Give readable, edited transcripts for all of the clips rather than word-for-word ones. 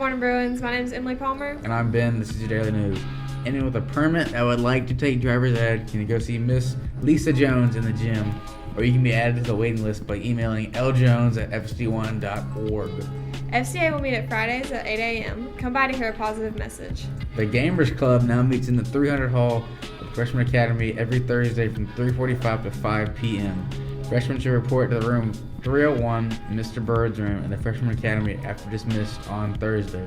morning, Bruins. My name is Emily Palmer. And I'm Ben. This is your Daily News. Anyone with a permit that would like to take driver's ed can go see Miss Lisa Jones in the gym, or you can be added to the waiting list by emailing ljones@fsd1.org. FCA will meet at Fridays at 8 a.m. Come by to hear a positive message. The Gamers Club now meets in the 300 Hall of Freshman Academy every Thursday from 3:45 to 5 p.m. Freshmen should report to the room 301, Mr. Bird's room, in the Freshman Academy after dismissed on Thursday.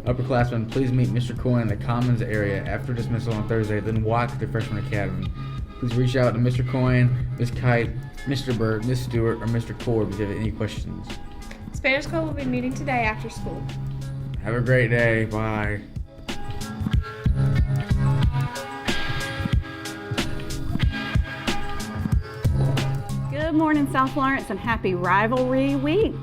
Upperclassmen, please meet Mr. Coyne in the Commons area after dismissal on Thursday, then walk to the Freshman Academy. Please reach out to Mr. Coyne, Ms. Kite, Mr. Bird, Ms. Stewart, or Mr. Cord if you have any questions. Spanish Club will be meeting today after school. Have a great day. Bye. Good morning, South Lawrence, and happy Rivalry Week.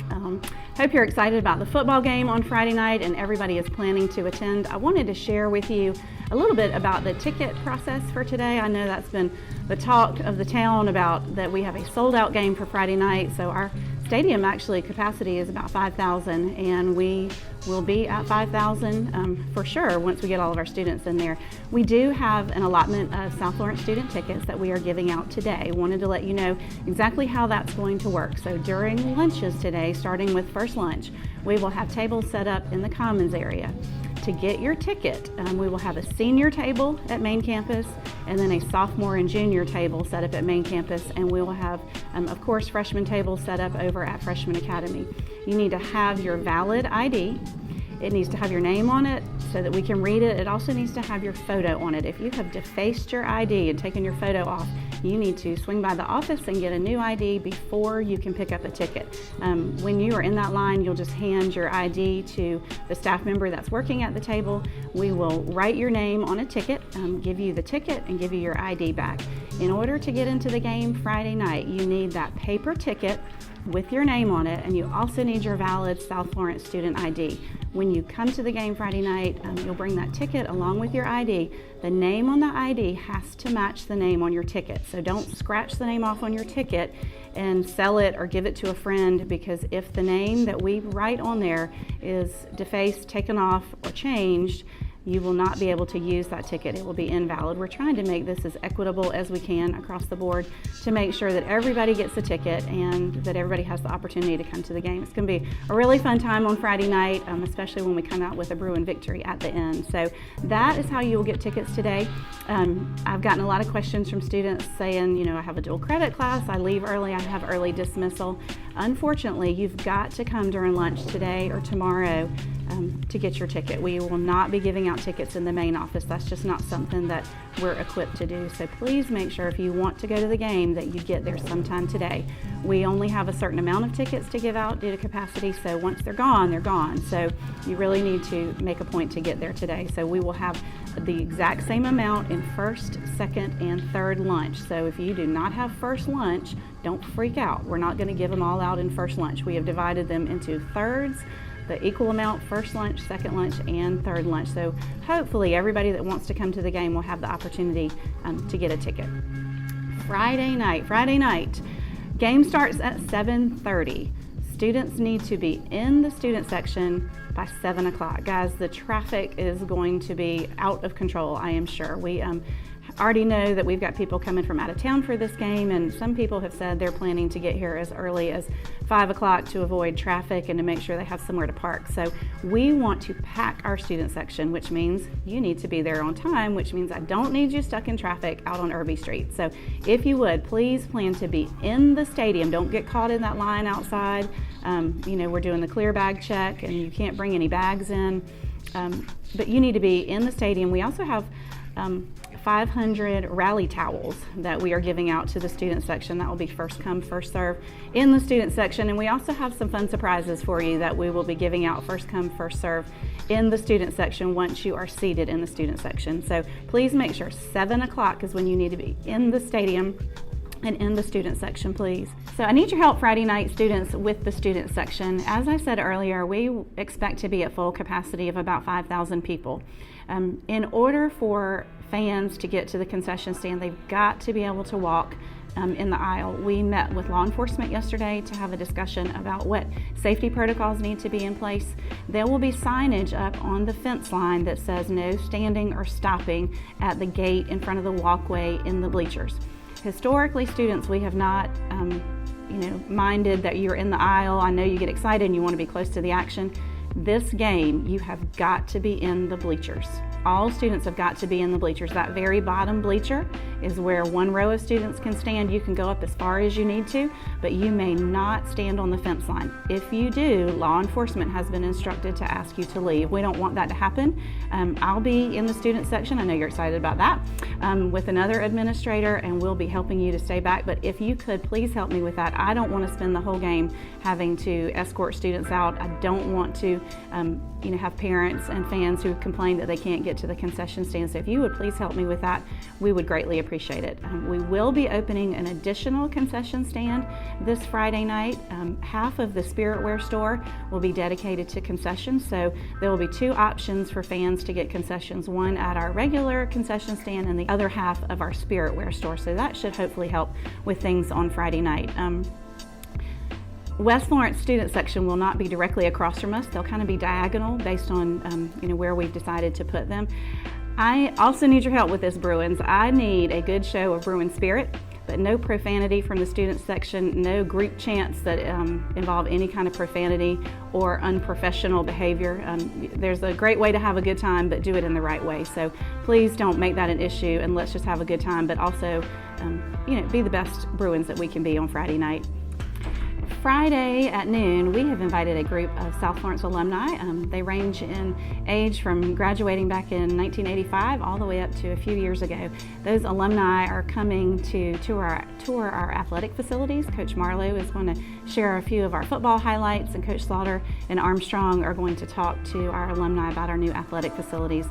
Hope you're excited about the football game on Friday night and everybody is planning to attend. I wanted to share with you a little bit about the ticket process for today. I know that's been the talk of the town about that we have a sold out game for Friday night. So our stadium actually capacity is about 5,000 and we will be at 5,000 for sure once we get all of our students in there. We do have an allotment of South Lawrence student tickets that we are giving out today. Wanted to let you know exactly how that's going to work. So during lunches today, starting with first lunch, we will have tables set up in the Commons area. To get your ticket, we will have a senior table at main campus and then a sophomore and junior table set up at main campus, and we will have, of course, freshman tables set up over at Freshman Academy. You need to have your valid ID. It needs to have your name on it so that we can read it. It also needs to have your photo on it. If you have defaced your ID and taken your photo off, you need to swing by the office and get a new ID before you can pick up a ticket. When you are in that line, you'll just hand your ID to the staff member that's working at the table. We will write your name on a ticket, give you the ticket, and give you your ID back. In order to get into the game Friday night, you need that paper ticket with your name on it, and you also need your valid South Lawrence student ID. When you come to the game Friday night, you'll bring that ticket along with your ID. The name on the ID has to match the name on your ticket. So don't scratch the name off on your ticket and sell it or give it to a friend, because if the name that we write on there is defaced, taken off, or changed, you will not be able to use that ticket. It will be invalid. We're trying to make this as equitable as we can across the board to make sure that everybody gets a ticket and that everybody has the opportunity to come to the game. It's going to be a really fun time on Friday night, especially when we come out with a Bruin victory at the end. So that is how you will get tickets today. I've gotten a lot of questions from students saying, I have a dual credit class, I leave early, I have early dismissal. Unfortunately, you've got to come during lunch today or tomorrow to get your ticket. We will not be giving out tickets in the main office. That's just not something that we're equipped to do. So please make sure if you want to go to the game that you get there sometime today. We only have a certain amount of tickets to give out due to capacity, so once they're gone, they're gone. So you really need to make a point to get there today. So we will have the exact same amount in first, second, and third lunch. So if you do not have first lunch, don't freak out. We're not going to give them all out in first lunch. We have divided them into thirds, the equal amount first lunch, second lunch, and third lunch. So hopefully everybody that wants to come to the game will have the opportunity to get a ticket. Friday night, game starts at 7:30. Students need to be in the student section by 7 o'clock. Guys, the traffic is going to be out of control, I am sure. We already know that we've got people coming from out of town for this game, and some people have said they're planning to get here as early as 5 o'clock to avoid traffic and to make sure they have somewhere to park. So we want to pack our student section, which means you need to be there on time, which means I don't need you stuck in traffic out on Irby Street. So if you would, please plan to be in the stadium. Don't get caught in that line outside. We're doing the clear bag check and you can't bring any bags in, but you need to be in the stadium. We also have 500 rally towels that we are giving out to the student section. That will be first come, first serve in the student section. And we also have some fun surprises for you that we will be giving out first come, first serve in the student section once you are seated in the student section. So please make sure 7 o'clock is when you need to be in the stadium and in the student section, please. So I need your help Friday night, students, with the student section. As I said earlier, we expect to be at full capacity of about 5,000 people. In order for fans to get to the concession stand, they've got to be able to walk in the aisle. We met with law enforcement yesterday to have a discussion about what safety protocols need to be in place. There will be signage up on the fence line that says no standing or stopping at the gate in front of the walkway in the bleachers. Historically, students, we have not minded that you're in the aisle. I know you get excited and you want to be close to the action. This game, you have got to be in the bleachers. All students have got to be in the bleachers. That very bottom bleacher is where one row of students can stand. You can go up as far as you need to, but you may not stand on the fence line. If you do, law enforcement has been instructed to ask you to leave. We don't want that to happen. I'll be in the student section, I know you're excited about that, with another administrator, and we'll be helping you to stay back. But if you could please help me with that. I don't want to spend the whole game having to escort students out. I don't want to have parents and fans who complain that they can't get to the concession stand. So if you would please help me with that, we would greatly appreciate it. We will be opening an additional concession stand this Friday night. Half of the Spiritware store will be dedicated to concessions, so there will be two options for fans to get concessions, one at our regular concession stand and the other half of our Spiritware store. So that should hopefully help with things on Friday night. West Florence student section will not be directly across from us. They'll kind of be diagonal based on where we've decided to put them. I also need your help with this, Bruins. I need a good show of Bruin spirit, but no profanity from the student section, no group chants that involve any kind of profanity or unprofessional behavior. There's a great way to have a good time, but do it in the right way. So please don't make that an issue, and let's just have a good time, but also be the best Bruins that we can be on Friday night. Friday at noon, we have invited a group of South Florence alumni. They range in age from graduating back in 1985 all the way up to a few years ago. Those alumni are coming to tour our athletic facilities. Coach Marlowe is going to share a few of our football highlights, and Coach Slaughter and Armstrong are going to talk to our alumni about our new athletic facilities.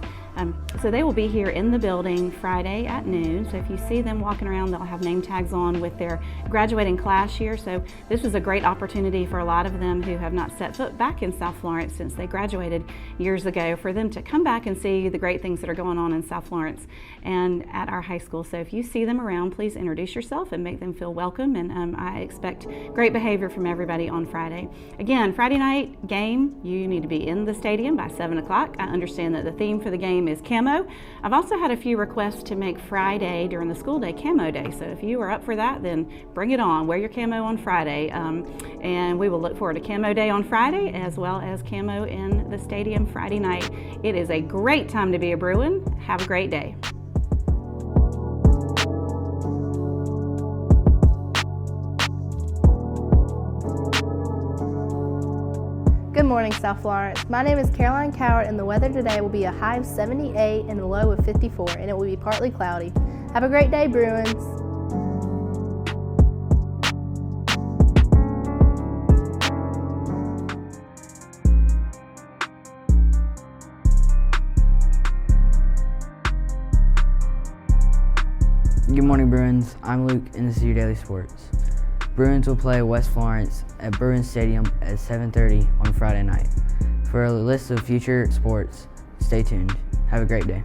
So they will be here in the building Friday at noon. So if you see them walking around, they'll have name tags on with their graduating class year. So this is a great opportunity for a lot of them who have not set foot back in South Florence since they graduated years ago, for them to come back and see the great things that are going on in South Florence and at our high school. So if you see them around, please introduce yourself and make them feel welcome. And I expect great behavior from everybody on Friday. Again, Friday night game, you need to be in the stadium by 7 o'clock. I understand that the theme for the game is camo. I've also had a few requests to make Friday during the school day camo day. So if you are up for that, then bring it on. Wear your camo on Friday. And we will look forward to camo day on Friday, as well as camo in the stadium Friday night. It is a great time to be a Bruin. Have a great day. Good morning, South Florence. My name is Caroline Cowart, and the weather today will be a high of 78 and a low of 54, and it will be partly cloudy. Have a great day, Bruins. Good morning, Bruins. I'm Luke, and this is your Daily Sports. Bruins will play West Florence at Bruins Stadium at 7:30 on Friday night. For a list of future sports, stay tuned. Have a great day.